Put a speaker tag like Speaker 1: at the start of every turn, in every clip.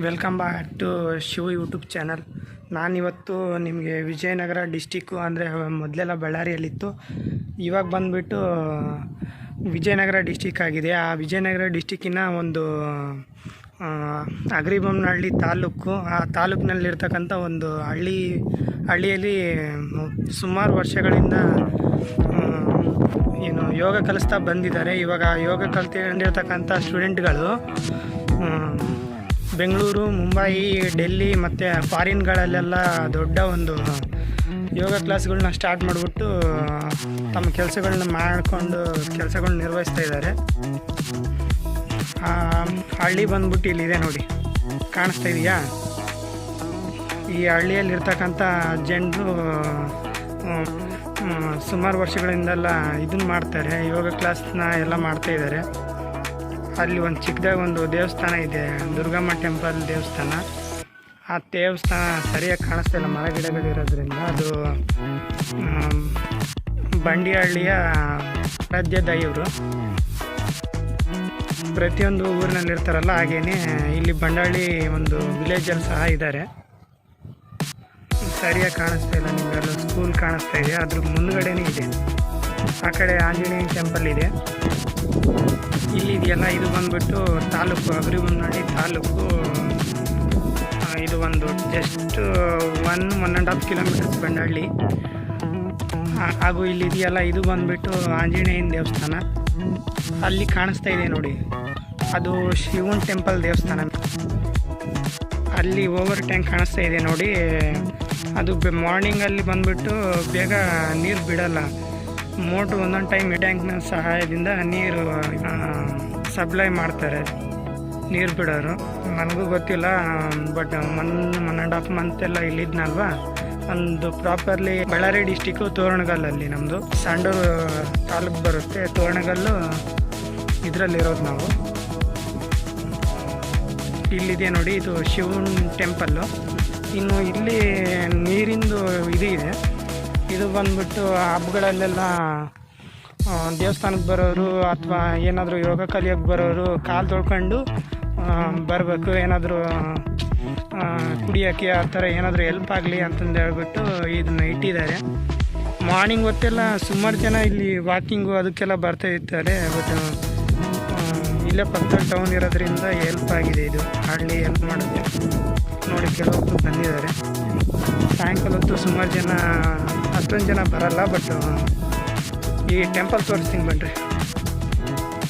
Speaker 1: Welcome back to Shiva YouTube channel. ನಾನಿವತ್ತು ನಿಮಗೆ Vijayanagara district ಅಂದರೆ ಮೊದಲೆಲ್ಲ ಬಳ್ಳಾರಿಯಲ್ಲಿತ್ತು, ಇವಾಗ ಬಂದುಬಿಟ್ಟು ವಿಜಯನಗರ ಡಿಸ್ಟಿಕ್ ಆಗಿದೆ. ಆ ವಿಜಯನಗರ ಡಿಸ್ಟಿಕ್ಕಿನ ಒಂದು ಅಗ್ರಿಬೊಮ್ಮನಹಳ್ಳಿ ತಾಲೂಕು, ಆ ತಾಲೂಕಿನಲ್ಲಿರ್ತಕ್ಕಂಥ ಒಂದು ಹಳ್ಳಿಯಲ್ಲಿ ಸುಮಾರು ವರ್ಷಗಳಿಂದ ಯೋಗ ಕಲಿಸ್ತಾ ಬಂದಿದ್ದಾರೆ. ಇವಾಗ ಯೋಗ ಕಲ್ತಿಕೊಂಡಿರ್ತಕ್ಕಂಥ ಸ್ಟೂಡೆಂಟ್ಗಳು ಬೆಂಗಳೂರು, ಮುಂಬೈ, ಡೆಲ್ಲಿ ಮತ್ತು ಫಾರಿನ್ಗಳಲ್ಲೆಲ್ಲ ದೊಡ್ಡ ಒಂದು ಯೋಗ ಕ್ಲಾಸ್ಗಳನ್ನ ಸ್ಟಾರ್ಟ್ ಮಾಡಿಬಿಟ್ಟು ತಮ್ಮ ಕೆಲಸಗಳನ್ನ ಮಾಡಿಕೊಂಡು ಕೆಲಸಗಳನ್ನ ನಿರ್ವಹಿಸ್ತಾ ಇದ್ದಾರೆ. ಹಳ್ಳಿ ಬಂದ್ಬಿಟ್ಟು ಇಲ್ಲಿದೆ ನೋಡಿ, ಕಾಣಿಸ್ತಾ ಇದೆಯಾ? ಈ ಹಳ್ಳಿಯಲ್ಲಿರ್ತಕ್ಕಂಥ ಜನರು ಸುಮಾರು ವರ್ಷಗಳಿಂದೆಲ್ಲ ಇದನ್ನು ಮಾಡ್ತಾರೆ, ಯೋಗ ಕ್ಲಾಸ್ನ ಎಲ್ಲ ಮಾಡ್ತಾಯಿದ್ದಾರೆ. ಅಲ್ಲಿ ಒಂದು ಚಿಕ್ಕದಾಗಿ ಒಂದು ದೇವಸ್ಥಾನ ಇದೆ, ದುರ್ಗಮ್ಮ ಟೆಂಪಲ್ ದೇವಸ್ಥಾನ. ಆ ದೇವಸ್ಥಾನ ಸರಿಯಾಗಿ ಕಾಣಿಸ್ತಾ ಇಲ್ಲ, ಮರ ಗಿಡಗಳಿರೋದ್ರಿಂದ. ಅದು ಬಂಡಿಹಳ್ಳಿಯ ಆರಾಧ್ಯ ದೈವರು. ಪ್ರತಿಯೊಂದು ಊರಿನಲ್ಲಿರ್ತಾರಲ್ಲ, ಹಾಗೇನೆ ಇಲ್ಲಿ ಬಂಡಹಳ್ಳಿ ಒಂದು ವಿಲೇಜಲ್ಲಿ ಸಹ ಇದ್ದಾರೆ. ಸರಿಯಾಗಿ ಕಾಣಿಸ್ತಾ ಇಲ್ಲ ನಿಮಗೆ, ಅಲ್ಲಿ ಸ್ಕೂಲ್ ಕಾಣಿಸ್ತಾ ಇದೆ, ಅದ್ರ ಮುಂದ್ಗಡೆನೇ ಇದೆ. ಆ ಕಡೆ ಆಂಜನೇಯ ಟೆಂಪಲ್ ಇದೆ. ಇಲ್ಲಿದೆಯಲ್ಲ, ಇದು ಬಂದ್ಬಿಟ್ಟು ತಾಲೂಕು, ಅಗ್ರಿಬೊಮ್ಮನಹಳ್ಳಿ ತಾಲೂಕು. ಇದು ಒಂದು ಜಸ್ಟ್ 1.5 ಕಿಲೋಮೀಟರ್ಸ್ ಬಂಡಹಳ್ಳಿ. ಹಾಗೂ ಇಲ್ಲಿದೆಯಲ್ಲ, ಇದು ಬಂದ್ಬಿಟ್ಟು ಆಂಜನೇಯನ ದೇವಸ್ಥಾನ. ಅಲ್ಲಿ ಕಾಣಿಸ್ತಾ ಇದೆ ನೋಡಿ, ಅದು ಶಿವನ ಟೆಂಪಲ್ ದೇವಸ್ಥಾನ. ಅಲ್ಲಿ ಓವರ್ ಟ್ಯಾಂಕ್ ಕಾಣಿಸ್ತಾ ಇದೆ ನೋಡಿ, ಅದು ಮಾರ್ನಿಂಗಲ್ಲಿ ಬಂದ್ಬಿಟ್ಟು ಬೇಗ ನೀರು ಬಿಡಲ್ಲ. ಮೋಟ್ರು ಒಂದೊಂದು ಟೈಮ್ ಟ್ಯಾಂಕ್ನ ಸಹಾಯದಿಂದ ನೀರು ಸಪ್ಲೈ ಮಾಡ್ತಾರೆ, ನೀರು ಬಿಡೋರು. ನನಗೂ ಗೊತ್ತಿಲ್ಲ, ಬಟ್ 1.5 ಮಂತ್ ಎಲ್ಲ ಇಲ್ಲಿದ್ನಲ್ವ. ಒಂದು ಪ್ರಾಪರ್ಲಿ ಬಳ್ಳಾರಿ ಡಿಸ್ಟಿಕ್ಕು ತೋರಣಗಲ್ಲಲ್ಲಿ, ನಮ್ಮದು ಸಂಡೂರು ತಾಲೂಕು ಬರುತ್ತೆ. ತೋರಣಗಲ್ಲು ಇದರಲ್ಲಿರೋದು ನಾವು. ಇಲ್ಲಿದೆ ನೋಡಿ, ಇದು ಶಿವನ ಟೆಂಪಲ್ಲು. ಇನ್ನು ಇಲ್ಲಿ ನೀರಿಂದು ಇದು ಇದೆ. ಇದು ಬಂದ್ಬಿಟ್ಟು ಹಬ್ಬಗಳಲ್ಲೆಲ್ಲ ದೇವಸ್ಥಾನಕ್ಕೆ ಬರೋರು ಅಥವಾ ಏನಾದರೂ ಯೋಗ ಕಲಿಯೋಕ್ಕೆ ಬರೋರು ಕಾಲು ತೊಳ್ಕೊಂಡು ಬರಬೇಕು, ಏನಾದರೂ ಕುಡಿಯೋಕ್ಕೆ ಆ ಥರ ಏನಾದರೂ ಹೆಲ್ಪ್ ಆಗಲಿ ಅಂತಂದು ಹೇಳ್ಬಿಟ್ಟು ಇದನ್ನು ಇಟ್ಟಿದ್ದಾರೆ. ಮಾರ್ನಿಂಗ್ ಹೊತ್ತೆಲ್ಲ ಸುಮಾರು ಜನ ಇಲ್ಲಿ ವಾಕಿಂಗು ಅದಕ್ಕೆಲ್ಲ ಬರ್ತಾ ಇರ್ತಾರೆ. ಬಟ್ ಇಲ್ಲೇ ಪಕ್ಕದಲ್ಲಿ ಟೌನ್ ಇರೋದ್ರಿಂದ ಹೆಲ್ಪ್ ಆಗಿದೆ, ಇದು ಹಳ್ಳಿ ಹೆಲ್ಪ್ ಮಾಡುತ್ತೆ ನೋಡಿ. ಕೆಲವೊಬ್ಬರು ಬಂದಿದ್ದಾರೆ. ಸಾಯಂಕಾಲ ಹೊತ್ತು ಸುಮಾರು ಜನ, ಅಷ್ಟೊಂದು ಜನ ಬರಲ್ಲ, ಬಟ್ ಈ ಟೆಂಪಲ್ ತೋರಿಸ್ತೀನಿ ಬನ್ನಿರಿ.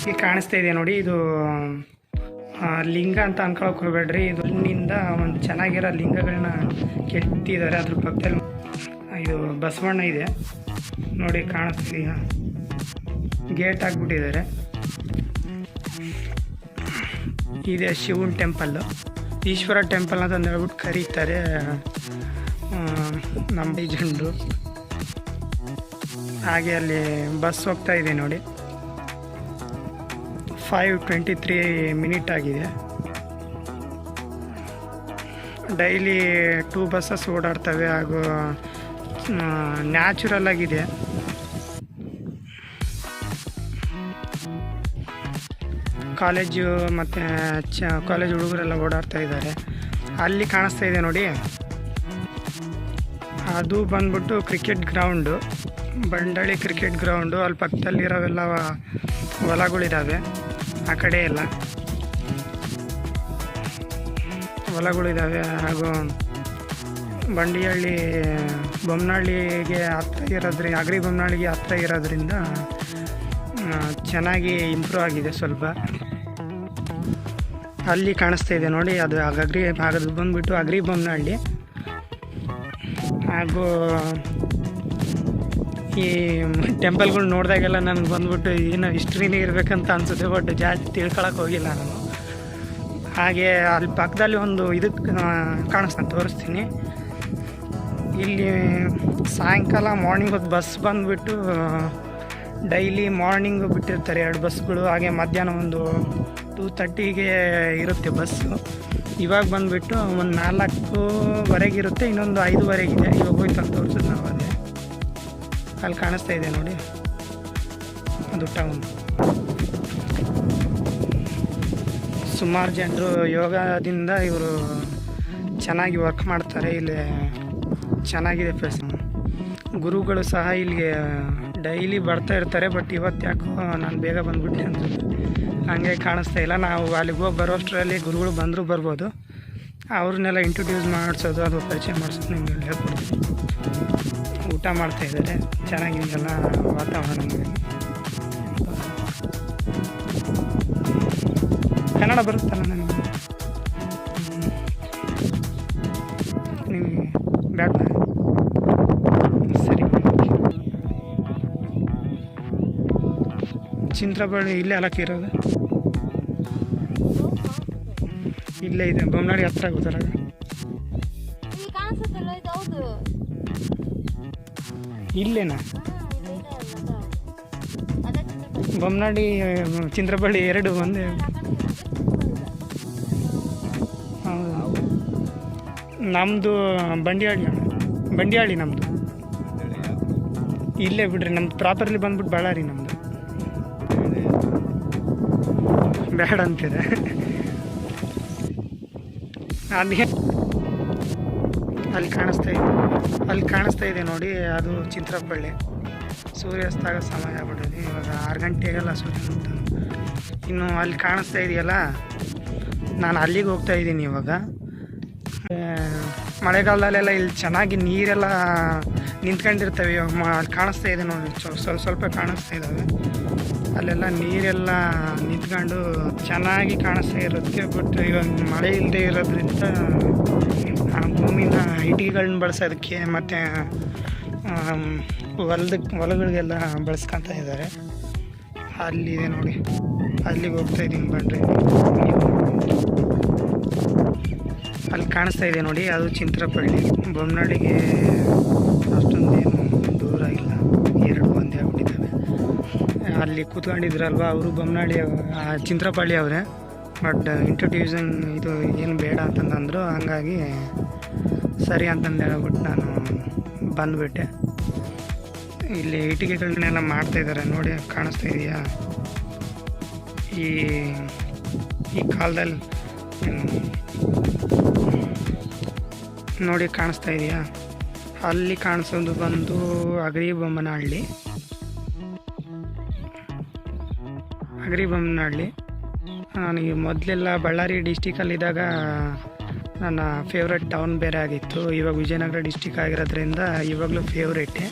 Speaker 1: ಈಗ ಕಾಣಿಸ್ತಾ ಇದೆ ನೋಡಿ, ಇದು ಲಿಂಗ ಅಂತ ಅನ್ಕೊಳಕ್ಕೆ ಹೋಗ್ಬೇಡ್ರಿ. ಇದು ಹಣ್ಣಿಂದ ಒಂದು ಚೆನ್ನಾಗಿರೋ ಲಿಂಗಗಳನ್ನ ಕೆತ್ತಿದ್ದಾರೆ. ಅದ್ರ ಪಕ್ಕದಲ್ಲಿ ಇದು ಬಸವಣ್ಣ ಇದೆ ನೋಡಿ, ಕಾಣಿಸ್ತೀಯ? ಗೇಟ್ ಹಾಕ್ಬಿಟ್ಟಿದ್ದಾರೆ. ಇದೆ ಶಿವನ ಟೆಂಪಲ್ಲು, ಈಶ್ವರ ಟೆಂಪಲ್ ಅಂತ ಹೇಳ್ಬಿಟ್ಟು ಕರೀತಾರೆ ನಮ್ಮ ಜನರು. ಹಾಗೆ ಅಲ್ಲಿ ಬಸ್ ಹೋಗ್ತಾ ಇದೆ ನೋಡಿ, 5:23 ಆಗಿದೆ. ಡೈಲಿ 2 ಬಸ್ಸಸ್ ಓಡಾಡ್ತವೆ, ಹಾಗೂ ನ್ಯಾಚುರಲ್ ಆಗಿದೆ. ಕಾಲೇಜು ಮತ್ತು ಕಾಲೇಜ್ ಹುಡುಗರೆಲ್ಲ ಓಡಾಡ್ತಾ ಇದ್ದಾರೆ. ಅಲ್ಲಿ ಕಾಣಿಸ್ತಾ ಇದೆ ನೋಡಿ, ಅದು ಬಂದ್ಬಿಟ್ಟು ಕ್ರಿಕೆಟ್ ಗ್ರೌಂಡು, ಬಂಡಹಳ್ಳಿ ಕ್ರಿಕೆಟ್ ಗ್ರೌಂಡು. ಅಲ್ಲಿ ಪಕ್ಕದಲ್ಲಿರೋವೆಲ್ಲ ಹೊಲಗಳಿದ್ದಾವೆ, ಆ ಕಡೆ ಎಲ್ಲ ಹೊಲಗಳಿದ್ದಾವೆ. ಹಾಗೂ ಬಂಡಿಹಳ್ಳಿ ಬೊಮ್ಮನಹಳ್ಳಿಗೆ ಹತ್ತಿರ ಇರೋದ್ರಿಂದ, ಅಗ್ರಿಬೊಮ್ಮನಹಳ್ಳಿಗೆ ಹತ್ತಿರ ಇರೋದ್ರಿಂದ ಚೆನ್ನಾಗಿ ಇಂಪ್ರೂವ್ ಆಗಿದೆ ಸ್ವಲ್ಪ. ಅಲ್ಲಿ ಕಾಣಿಸ್ತಾ ಇದೆ ನೋಡಿ, ಅದು ಅದು ಬಂದುಬಿಟ್ಟು ಅಗ್ರಿಬೊಮ್ಮನಹಳ್ಳಿ. ಹಾಗೂ ಈ ಟೆಂಪಲ್ಗಳು ನೋಡಿದಾಗೆಲ್ಲ ನನಗೆ ಬಂದ್ಬಿಟ್ಟು ಏನೋ ಹಿಸ್ಟ್ರಿನೇ ಇರಬೇಕಂತ ಅನಿಸುತ್ತೆ, ಬಟ್ ಜಾಸ್ತಿ ತಿಳ್ಕೊಳಕ್ಕೆ ಹೋಗಿಲ್ಲ ನಾನು. ಹಾಗೆ ಅಲ್ಲಿ ಪಕ್ಕದಲ್ಲಿ ಒಂದು ಇದಕ್ಕೆ ಕಾಣಿಸ್ತಾನೆ, ತೋರಿಸ್ತೀನಿ. ಇಲ್ಲಿ ಸಾಯಂಕಾಲ ಮಾರ್ನಿಂಗ್ ಹೊತ್ತು ಬಸ್ ಬಂದುಬಿಟ್ಟು ಡೈಲಿ ಮಾರ್ನಿಂಗು ಬಿಟ್ಟಿರ್ತಾರೆ 2 ಬಸ್ಗಳು. ಹಾಗೆ ಮಧ್ಯಾಹ್ನ ಒಂದು 2:30ಗೆ ಇರುತ್ತೆ ಬಸ್ಸು. ಇವಾಗ ಬಂದುಬಿಟ್ಟು ಒಂದು 4:00ವರೆಗೆ ಇರುತ್ತೆ, ಇನ್ನೊಂದು 5:00ವರೆಗಿದೆ. ಇವಾಗ ಹೋಯ್ತು ಅಂತ ತೋರಿಸಿದ್ ನಾವು. ಅದೇ ಅಲ್ಲಿ ಕಾಣಿಸ್ತಾ ಇದೆ ನೋಡಿ, ಅದು ಟೌನ್. ಸುಮಾರು ಜನರು ಯೋಗದಿಂದ ಇವರು ಚೆನ್ನಾಗಿ ವರ್ಕ್ ಮಾಡ್ತಾರೆ. ಇಲ್ಲಿ ಚೆನ್ನಾಗಿದೆ ಪ್ಲೇಸ್. ಗುರುಗಳು ಸಹ ಇಲ್ಲಿಗೆ ಡೈಲಿ ಬರ್ತಾ ಇರ್ತಾರೆ. ಬಟ್ ಇವತ್ತು ಯಾಕೋ ನಾನು ಬೇಗ ಬಂದುಬಿಟ್ಟೆ ಅನ್ಸುತ್ತೆ, ಹಂಗೆ ಕಾಣಿಸ್ತಾ ಇಲ್ಲ. ನಾವು ಅಲ್ಲಿಗೆ ಹೋಗಿ ಬರೋಷ್ಟರಲ್ಲಿ ಗುರುಗಳು ಬಂದರೂ ಬರ್ಬೋದು. ಅವ್ರನ್ನೆಲ್ಲ ಇಂಟ್ರೊಡ್ಯೂಸ್ ಮಾಡಿಸೋದು, ಅದು ಪರಿಚಯ ಮಾಡಿಸೋದು ನಿಮಗೆ ಹೇಳ್ಕೊಡ್ತೀನಿ. ಊಟ ಮಾಡ್ತಾಯಿದ್ದಾರೆ, ಚೆನ್ನಾಗಿದೆಯಲ್ಲ ವಾತಾವರಣ. ನಿಮಗೆ ಕನ್ನಡ ಬರುತ್ತಲ್ಲ ನನಗೆ? ನಿಮಗೆ ಬೇಡ? ಸರಿ. ಚಿಂತ್ರಬಳ್ಳಿ ಇಲ್ಲೇ ಅಲಕ್ಕೆ ಇರೋದು, ಇಲ್ಲೇ ಇದೆ. ಬೊಮ್ಮನಾಡಿ ಹತ್ರ ಗೊತ್ತಾರ. ಇಲ್ಲೇನಾ? ಬೊಮ್ಮನಾಡಿ ಚಿಂತ್ರಬಳ್ಳಿ ಎರಡು ಒಂದೇ. ಹೌದು, ನಮ್ಮದು ಬಂಡಿಯಾಳಿ ನಮ್ಮದು. ಇಲ್ಲೇ ಬಿಡ್ರಿ, ನಮ್ದು ಪ್ರಾಪರ್ಲಿ ಬಂದ್ಬಿಟ್ಟು ಬಳ್ಳಾರಿ. ನಮ್ಮದು ಬೇಡ ಅಂತಿದೆ. ಅದೇ ಅಲ್ಲಿ ಕಾಣಿಸ್ತಾ ಇದೆ ನೋಡಿ, ಅದು ಚಿಂತ್ರಪಳ್ಳಿ. ಸೂರ್ಯಾಸ್ತ ಆಗೋ ಸಮಯ ಆಗ್ಬಿಟ್ಟಿದೆ ಇವಾಗ. 6 ಗಂಟೆಗೆಲ್ಲ ಸೂರ್ಯ ಮುಗ್ತಾನೆ. ಇನ್ನು ಅಲ್ಲಿ ಕಾಣಿಸ್ತಾ ಇದೆಯಲ್ಲ, ನಾನು ಅಲ್ಲಿಗೆ ಹೋಗ್ತಾ ಇದ್ದೀನಿ ಇವಾಗ. ಮಳೆಗಾಲದಲ್ಲೆಲ್ಲ ಇಲ್ಲಿ ಚೆನ್ನಾಗಿ ನೀರೆಲ್ಲ ನಿಂತ್ಕೊಂಡಿರ್ತವೆ. ಇವಾಗ ಅಲ್ಲಿ ಕಾಣಿಸ್ತಾ ಇದೆ ನೋಡಿ, ಸ್ವಲ್ಪ ಕಾಣಿಸ್ತಾ ಇದ್ದಾವೆ. ಅಲ್ಲೆಲ್ಲ ನೀರೆಲ್ಲ ನಿಂತ್ಕೊಂಡು ಚೆನ್ನಾಗಿ ಕಾಣಿಸ್ತಾ ಇರುತ್ತೆ. ಬಟ್ ಇವಾಗ ಮಳೆ ಇಲ್ಲದೆ ಇರೋದ್ರಿಂದ ಭೂಮಿನ ಇಟಿಗೆಗಳನ್ನ ಬಳಸೋದಕ್ಕೆ ಮತ್ತು ಹೊಲಗಳಿಗೆಲ್ಲ ಬಳಸ್ಕೊತಾ ಇದ್ದಾರೆ. ಅಲ್ಲಿದೆ ನೋಡಿ, ಅಲ್ಲಿಗೆ ಹೋಗ್ತಾ ಇದ್ದೀನಿ ಬನ್ರಿ. ಅಲ್ಲಿ ಕಾಣಿಸ್ತಾ ಇದೆ ನೋಡಿ, ಅದು ಚಿಂತ್ರಪಳ್ಳಿ. ಬೊಮ್ಮನಾಡಿಗೆ ಅಷ್ಟೊಂದೇನು ದೂರ ಇಲ್ಲ, 2 ಒಂದೇ ಆಗ್ಬಿಟ್ಟಿದ್ದಾವೆ. ಅಲ್ಲಿ ಕೂತ್ಕೊಂಡಿದ್ರಲ್ವ ಅವರು, ಬೊಮ್ಮನಾಡಿ ಚಿಂತ್ರಪಳ್ಳಿ ಅವರೇ. ಬಟ್ ಇಂಟ್ರೊಡ್ಯೂಸಿಂಗ್ ಇದು ಏನು ಬೇಡ ಅಂತಂದರು. ಹಂಗಾಗಿ ಸರಿ ಅಂತಂದು ಹೇಳ್ಬಿಟ್ಟು ನಾನು ಬಂದುಬಿಟ್ಟೆ. ಇಲ್ಲಿ ಇಟಿಗೆಗಳನ್ನೆಲ್ಲ ಮಾಡ್ತಾಯಿದ್ದಾರೆ ನೋಡಿ, ಕಾಣಿಸ್ತಾ ಇದೆಯಾ? ಈ ಕಾಲದಲ್ಲಿ ನೋಡಿ, ಕಾಣಿಸ್ತಾ ಇದೆಯಾ? ಅಲ್ಲಿ ಕಾಣಿಸೋದು ಬಂದು ಅಗರಿಬೊಮ್ಮನಹಳ್ಳಿ. ನನಗೆ ಮೊದಲೆಲ್ಲ ಬಳ್ಳಾರಿ ಡಿಸ್ಟಿಕಲ್ಲಿದ್ದಾಗ ನನ್ನ ಫೇವ್ರೆಟ್ ಟೌನ್ ಬೇರೆ ಆಗಿತ್ತು. ಇವಾಗ ವಿಜಯನಗರ ಡಿಸ್ಟಿಕ್ ಆಗಿರೋದ್ರಿಂದ ಇವಾಗಲೂ ಫೇವ್ರೇಟೇ.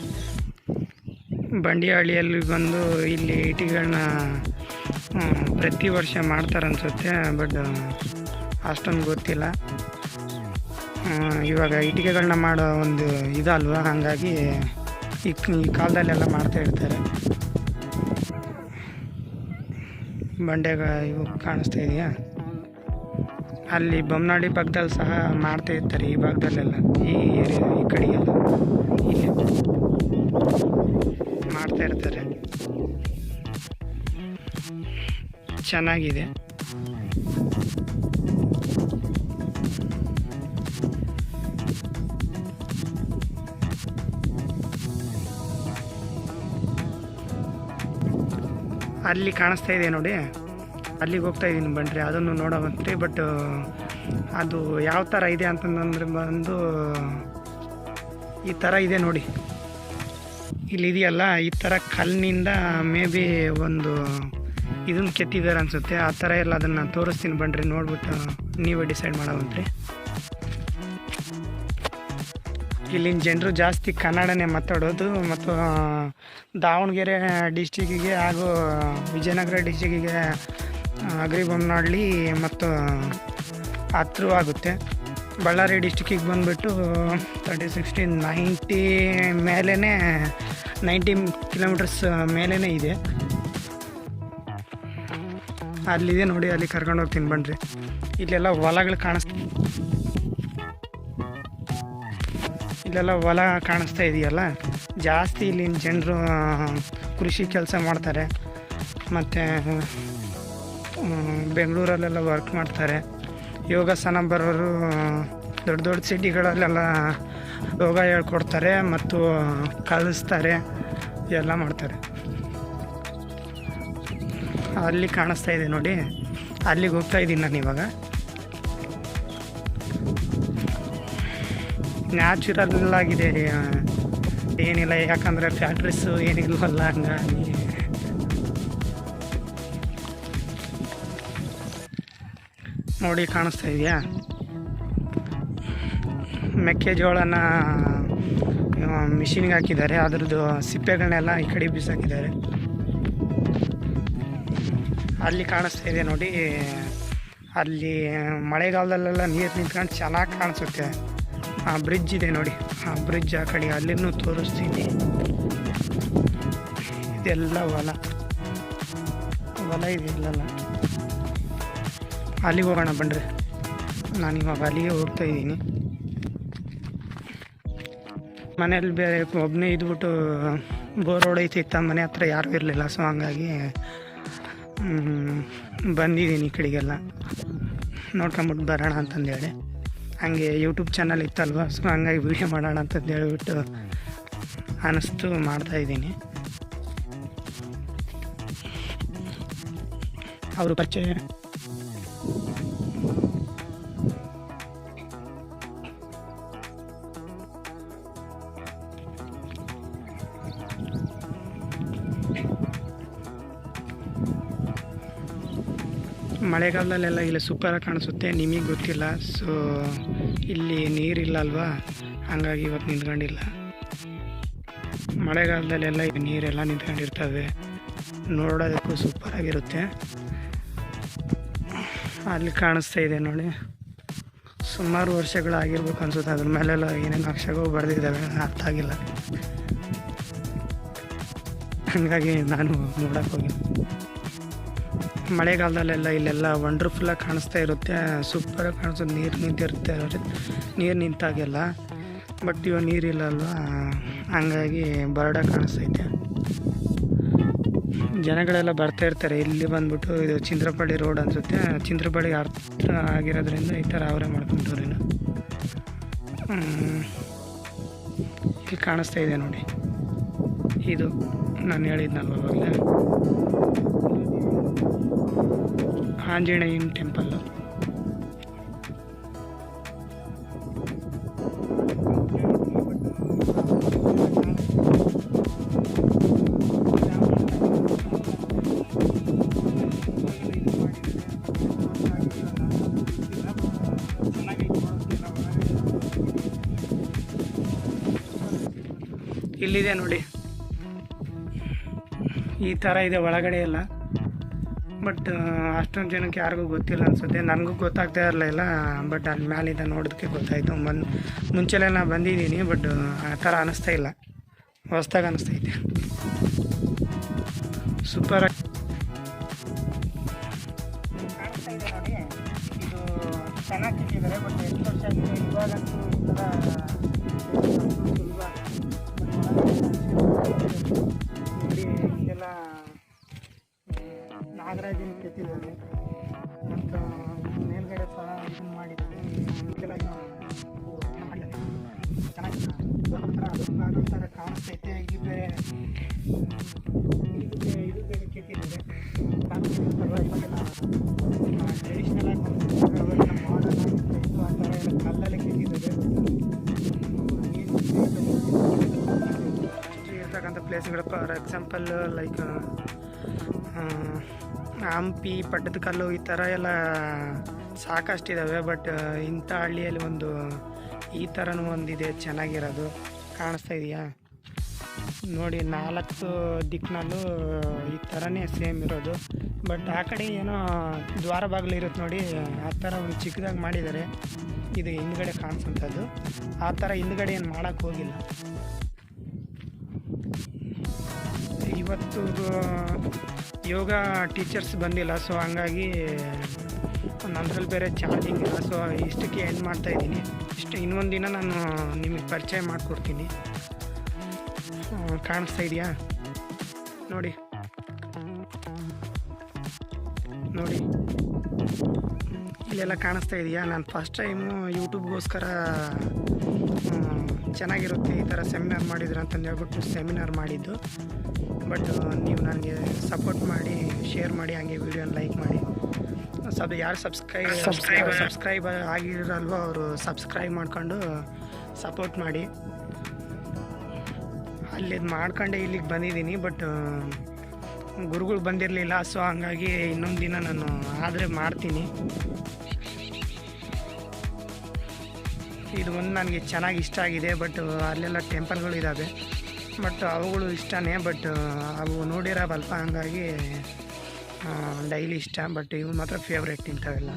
Speaker 1: ಬಂಡಿಹಳ್ಳಿಯಲ್ಲಿ ಬಂದು ಇಲ್ಲಿ ಇಟಿಗಳನ್ನ ಪ್ರತಿ ವರ್ಷ ಮಾಡ್ತಾರೆ ಅನಿಸುತ್ತೆ. ಬಟ್ ಅಷ್ಟೊಂದು ಗೊತ್ತಿಲ್ಲ. ಇವಾಗ ಇಟಿಗೆಗಳನ್ನ ಮಾಡೋ ಒಂದು ಇದಲ್ವ, ಹಾಗಾಗಿ ಈ ಕಾಲದಲ್ಲೆಲ್ಲ ಮಾಡ್ತಾಯಿರ್ತಾರೆ. ಬಂಡೆಗ ಇವು ಕಾಣಿಸ್ತಾ ಇದೆಯಾ? ಅಲ್ಲಿ ಬೊಮ್ಮನಾಡಿ ಭಾಗದಲ್ಲಿ ಸಹ ಮಾಡ್ತಾ ಇರ್ತಾರೆ. ಈ ಭಾಗದಲ್ಲೆಲ್ಲ, ಈ ಏರಿಯಾ ಈ ಕಡೆಗೆಲ್ಲ ಇಲ್ಲಿ ಮಾಡ್ತಾ ಇರ್ತಾರೆ. ಚೆನ್ನಾಗಿದೆ. ಅಲ್ಲಿ ಕಾಣಿಸ್ತಾ ಇದೆ ನೋಡಿ, ಅಲ್ಲಿಗೆ ಹೋಗ್ತಾ ಇದ್ದೀನಿ ಬನ್ರಿ, ಅದನ್ನು ನೋಡೋವಂತ್ರಿ. ಬಟ್ ಅದು ಯಾವ ಥರ ಇದೆ ಅಂತಂದರೆ ಬಂದು ಈ ಥರ ಇದೆ ನೋಡಿ. ಇಲ್ಲಿದೆಯಲ್ಲ, ಈ ಥರ ಕಲ್ಲಿನಿಂದ ಮೇ ಬಿ ಒಂದು ಇದನ್ನು ಕೆತ್ತಿದ್ದಾರೆ ಅನಿಸುತ್ತೆ. ಆ ಥರ ಎಲ್ಲ ಅದನ್ನು ತೋರಿಸ್ತೀನಿ ಬನ್ರಿ, ನೋಡ್ಬಿಟ್ಟು ನೀವೇ ಡಿಸೈಡ್ ಮಾಡೋವಂತ್ರಿ. ಇಲ್ಲಿನ ಜನರು ಜಾಸ್ತಿ ಕನ್ನಡನೇ ಮಾತಾಡೋದು. ಮತ್ತು ದಾವಣಗೆರೆ ಡಿಸ್ಟಿಕ್ಕಿಗೆ ಹಾಗೂ ವಿಜಯನಗರ ಡಿಸ್ಟಿಕ್ಕಿಗೆ ಅಗರಿಬೊಮ್ಮನಹಳ್ಳಿ ಮತ್ತು ಹತ್ರವಾಗುತ್ತೆ. ಬಳ್ಳಾರಿ ಡಿಸ್ಟಿಕ್ಕಿಗೆ ಬಂದುಬಿಟ್ಟು 90 ಮೇಲೇ 90 ಕಿಲೋಮೀಟರ್ಸ್ ಮೇಲೇ ಇದೆ. ಅಲ್ಲಿದೆ ನೋಡಿ, ಅಲ್ಲಿ ಕರ್ಕೊಂಡು ಹೋಗ್ತೀನಿ ಬನ್ರಿ. ಇಲ್ಲೆಲ್ಲ ಹೊಲಗಳು ಇಲ್ಲೆಲ್ಲ ಹೊಲ ಕಾಣಿಸ್ತಾ ಇದೆಯಲ್ಲ, ಜಾಸ್ತಿ ಇಲ್ಲಿನ ಜನರು ಕೃಷಿ ಕೆಲಸ ಮಾಡ್ತಾರೆ. ಮತ್ತು ಬೆಂಗಳೂರಲ್ಲೆಲ್ಲ ವರ್ಕ್ ಮಾಡ್ತಾರೆ. ಯೋಗಾಸನ ಬರೋರು ದೊಡ್ಡ ದೊಡ್ಡ ಸಿಟಿಗಳಲ್ಲೆಲ್ಲ ಯೋಗ ಹೇಳ್ಕೊಡ್ತಾರೆ ಮತ್ತು ಕಲಿಸ್ತಾರೆ, ಎಲ್ಲ ಮಾಡ್ತಾರೆ. ಅಲ್ಲಿ ಕಾಣಿಸ್ತಾ ಇದೆ ನೋಡಿ, ಅಲ್ಲಿಗೆ ಹೋಗ್ತಾ ಇದ್ದೀನಿ ನಾನು ಇವಾಗ. ನ್ಯಾಚುರಲ್ ಆಗಿದೆ, ಏನಿಲ್ಲ, ಯಾಕಂದರೆ ಫ್ಯಾಕ್ಟ್ರೀಸು ಏನಿಲ್ವಲ್ಲ, ಹಂಗಾಗಿ ನೋಡಿ ಕಾಣಿಸ್ತಾ ಇದೆಯಾ. ಮೆಕ್ಕೆಜೋಳನ ಮಿಷಿನ್ಗೆ ಹಾಕಿದ್ದಾರೆ, ಅದ್ರದ್ದು ಸಿಪ್ಪೆಗಳನ್ನೆಲ್ಲ ಈ ಕಡೆ ಬೀಸಾಕಿದ್ದಾರೆ. ಅಲ್ಲಿ ಕಾಣಿಸ್ತಾ ಇದೆ ನೋಡಿ, ಅಲ್ಲಿ ಮಳೆಗಾಲದಲ್ಲೆಲ್ಲ ನೀರು ನಿಂತ್ಕೊಂಡು ಚೆನ್ನಾಗಿ ಕಾಣಿಸುತ್ತೆ. ಆ ಬ್ರಿಡ್ಜ್ ಇದೆ ನೋಡಿ, ಆ ಬ್ರಿಡ್ಜ್ ಆ ಕಡೆ ಅಲ್ಲಿನೂ ತೋರಿಸ್ತೀನಿ. ಇದೆಲ್ಲ ಹೊಲ ಇದೆ ಇಲ್ಲಲ್ಲ. ಅಲ್ಲಿಗೆ ಹೋಗೋಣ ಬನ್ನಿರಿ. ನಾನಿವಾಗ ಅಲ್ಲಿಗೆ ಹೋಗ್ತಾ ಇದ್ದೀನಿ. ಮನೇಲಿ ಬೇರೆ ಒಬ್ಬನೇ ಇದ್ಬಿಟ್ಟು ಬೋರ್ ಹೊಡೈತಿತ್ತ, ಮನೆ ಹತ್ರ ಯಾರೂ ಇರಲಿಲ್ಲ. ಸೊ ಹಂಗಾಗಿ ಬಂದಿದ್ದೀನಿ ಈ ಕಡೆಗೆಲ್ಲ ನೋಡ್ಕೊಂಬಿಟ್ಟು ಬರೋಣ ಅಂತಂದೇಳಿ. ಹಾಗೆ ಯೂಟ್ಯೂಬ್ ಚಾನಲ್ ಇತ್ತಲ್ವ, ಸೊ ಹಂಗಾಗಿ ವೀಡಿಯೋ ಮಾಡೋಣ ಅಂತಂದು ಹೇಳ್ಬಿಟ್ಟು ಅನ್ನಿಸ್ತು, ಮಾಡ್ತಾಯಿದ್ದೀನಿ. ಅವರು ಪರಿಚಯ ಮಳೆಗಾಲದಲ್ಲೆಲ್ಲ ಇಲ್ಲಿ ಸೂಪರಾಗಿ ಕಾಣಿಸುತ್ತೆ, ನಿಮಗೆ ಗೊತ್ತಿಲ್ಲ. ಸೊ ಇಲ್ಲಿ ನೀರಿಲ್ಲ ಅಲ್ವಾ, ಹಾಗಾಗಿ ಇವತ್ತು ನಿಂತ್ಕೊಂಡಿಲ್ಲ. ಮಳೆಗಾಲದಲ್ಲೆಲ್ಲ ನೀರೆಲ್ಲ ನಿಂತ್ಕೊಂಡಿರ್ತವೆ, ನೋಡೋದಕ್ಕೂ ಸೂಪರಾಗಿರುತ್ತೆ. ಅಲ್ಲಿ ಕಾಣಿಸ್ತಾ ಇದೆ ನೋಡಿ, ಸುಮಾರು ವರ್ಷಗಳಾಗಿರ್ಬೇಕು ಅನ್ಸುತ್ತೆ. ಅದ್ರ ಮೇಲೆಲ್ಲ ಏನೇನು ಅಕ್ಷರಗಳು ಬರೆದಿದ್ದಾವೆ, ಅರ್ಥ ಆಗಿಲ್ಲ, ಹಾಗಾಗಿ ನಾನು ನೋಡೋಕೆ ಹೋಗಿಲ್ಲ. ಮಳೆಗಾಲದಲ್ಲೆಲ್ಲ ಇಲ್ಲೆಲ್ಲ ವಂಡರ್ಫುಲ್ಲಾಗಿ ಕಾಣಿಸ್ತಾ ಇರುತ್ತೆ, ಸೂಪರಾಗಿ ಕಾಣಿಸುತ್ತೆ. ನೀರು ನಿಂತಿರುತ್ತೆ, ನೀರು ನಿಂತಾಗೆಲ್ಲ. ಬಟ್ ಇವಾಗ ನೀರಿಲ್ಲ ಅಲ್ವಾ, ಹಂಗಾಗಿ ಬರಡಾಗಿ ಕಾಣಿಸ್ತೈತೆ. ಜನಗಳೆಲ್ಲ ಬರ್ತಾ ಇರ್ತಾರೆ. ಇಲ್ಲಿ ಬಂದ್ಬಿಟ್ಟು ಇದು ಚಿಂದ್ರಪಳ್ಳಿ ರೋಡ್ ಅನಿಸುತ್ತೆ, ಚಿಂದ್ರಪಳ್ಳಿಗೆ ಹತ್ರ ಆಗಿರೋದ್ರಿಂದ ಈ ಥರ ಅವರೇ ಮಾಡ್ಕೊಂಡವ್ರೇನು. ಇಲ್ಲಿ ಕಾಣಿಸ್ತಾ ಇದೆ ನೋಡಿ, ಇದು ನಾನು ಹೇಳಿದ್ನಲ್ವ ಅವಾಗಲೇ, ಆಂಜನೇಯನ ಟೆಂಪಲ್ಲು. ಇಲ್ಲಿದೆ ನೋಡಿ, ಈ ಥರ ಇದೆ ಒಳಗಡೆ ಎಲ್ಲ. ಬಟ್ ಅಷ್ಟೊಂದು ಜನಕ್ಕೆ ಯಾರಿಗೂ ಗೊತ್ತಿಲ್ಲ ಅನಿಸುತ್ತೆ, ನನಗೂ ಗೊತ್ತಾಗ್ತಾ ಇರಲಿಲ್ಲ. ಬಟ್ ಅಲ್ಲಿ ಮ್ಯಾಲಿಂದ ನೋಡೋದಕ್ಕೆ ಗೊತ್ತಾಯಿತು. ಮುಂಚೆಲೆಲ್ಲ ಬಂದಿದ್ದೀನಿ, ಬಟ್ ಆ ಥರ ಅನ್ನಿಸ್ತಾ ಇಲ್ಲ, ಹೊಸ್ದಾಗಿ ಅನ್ನಿಸ್ತೈತೆ. ಸೂಪರಾಗಿ ಕಾಣಿಸ್ತಾ ಇದೆ ನೋಡಿ. ಇದು ಚೆನ್ನಾಗಿ ಇಟ್ಟಿದ್ದಾರೆ, ಬಟ್ ಎಷ್ಟು ವರ್ಷ ಆಗಿದೆ ಇವಾಗಂತೂ ಈ ಥರ ನೋಡಿ. ಇದೆಲ್ಲ ನಾಗರಾಜನ ಕೆತ್ತಿದ್ದಾರೆ, ಮತ್ತು ಮೇಲ್ಗಡೆ ಸಹ ಇದನ್ನು ಮಾಡಿದ್ದಾರೆ. ಇದೆಲ್ಲ ಚೆನ್ನಾಗಿ ಅದೊಂದು ಥರ ಕಾಣಿಸ್ತೈತೆ. ಇದು ಬೇರೆ ಕೆತ್ತಿದ್ದಾರೆ, ಟ್ರೆಡಿಷ್ನಲ್ ಆಗಿ ಮಾಡರ್ನ್ ಆಗಿತ್ತು, ಆ ಥರ ಎಲ್ಲ ಕಲ್ಲಲ್ಲಿ ಕೆತ್ತಿದ್ದಾರೆ. ಇರ್ತಕ್ಕಂಥ ಪ್ಲೇಸ್ಗಳು for example like Hampi, Pattadakal, ಈ ಥರ ಎಲ್ಲ ಸಾಕಷ್ಟಿದ್ದಾವೆ. ಬಟ್ ಇಂಥ ಹಳ್ಳಿಯಲ್ಲಿ ಒಂದು ಈ ಥರನೂ ಒಂದಿದೆ ಚೆನ್ನಾಗಿರೋದು. ಕಾಣಿಸ್ತಾ ಇದೆಯಾ ನೋಡಿ, 4 ದಿಕ್ಕಿನಲ್ಲೂ ಈ ಥರನೇ ಸೇಮ್ ಇರೋದು. ಬಟ್ ಆ ಕಡೆ ಏನೋ ದ್ವಾರ ಬಾಗಿಲು ಇರುತ್ತೆ ನೋಡಿ, ಆ ಥರ ಒಂದು ಚಿಕ್ಕದಾಗಿ ಮಾಡಿದ್ದಾರೆ. ಇದು ಹಿಂದ್ಗಡೆ ಕಾಣಿಸೋಂಥದ್ದು. ಆ ಥರ ಹಿಂದ್ಗಡೆ ಏನು ಮಾಡೋಕ್ಕೆ ಹೋಗಿಲ್ಲ. ಇವತ್ತು ಯೋಗ ಟೀಚರ್ಸ್ ಬಂದಿಲ್ಲ, ಸೊ ಹಂಗಾಗಿ ನನ್ನಲ್ಲಿ ಬೇರೆ ಚಾರ್ಜಿಂಗ್ ಇಲ್ಲ. ಸೊ ಇಷ್ಟಕ್ಕೆ ಎಂಡ್ ಮಾಡ್ತಾಯಿದ್ದೀನಿ. ಇನ್ನೊಂದು ದಿನ ನಾನು ನಿಮಗೆ ಪರಿಚಯ ಮಾಡಿಕೊಡ್ತೀನಿ. ಕಾಣಿಸ್ತಾ ಇದೆಯಾ ನೋಡಿ ನೋಡಿ, ಇಲ್ಲೆಲ್ಲ ಕಾಣಿಸ್ತಾ ಇದೆಯಾ. ನಾನು ಫಸ್ಟ್ ಟೈಮು ಯೂಟ್ಯೂಬ್ಗೋಸ್ಕರ ಚೆನ್ನಾಗಿರುತ್ತೆ ಈ ಥರ ಸೆಮಿನಾರ್ ಮಾಡಿದ್ರು ಅಂತಂದು ಹೇಳ್ಬಿಟ್ಟು ಸೆಮಿನಾರ್ ಮಾಡಿದ್ದು. ಬಟ್ ನೀವು ನನಗೆ ಸಪೋರ್ಟ್ ಮಾಡಿ, ಶೇರ್ ಮಾಡಿ, ಹಾಗೆ ವೀಡಿಯೋನ ಲೈಕ್ ಮಾಡಿ, ಯಾರು ಸಬ್ಸ್ಕ್ರೈಬ್ ಆಗಿರಲ್ವೋ ಅವರು ಸಬ್ಸ್ಕ್ರೈಬ್ ಮಾಡ್ಕೊಂಡು ಸಪೋರ್ಟ್ ಮಾಡಿ. ಅಲ್ಲಿ ಮಾಡ್ಕೊಂಡೆ ಇಲ್ಲಿಗೆ ಬಂದಿದ್ದೀನಿ, ಬಟ್ ಗುರುಗಳು ಬಂದಿರಲಿಲ್ಲ. ಸೊ ಹಂಗಾಗಿ ಇನ್ನೊಂದು ದಿನ ನಾನು ಆದರೆ ಮಾಡ್ತೀನಿ. ಇದು ಒಂದು ನನಗೆ ಚೆನ್ನಾಗಿ ಇಷ್ಟ ಆಗಿದೆ. ಬಟ್ ಅಲ್ಲೆಲ್ಲ ಟೆಂಪಲ್ಗಳು ಇದ್ದಾವೆ, ಬಟ್ ಅವುಗಳು ಇಷ್ಟನೇ. ಬಟ್ ಅವು ನೋಡಿರೋವಲ್ಪ, ಹಂಗಾಗಿ ಡೈಲಿ ಇಷ್ಟ. ಬಟ್ ಇವು ಮಾತ್ರ ಫೇವ್ರೇಟ್ ಇಂಥವೆಲ್ಲ.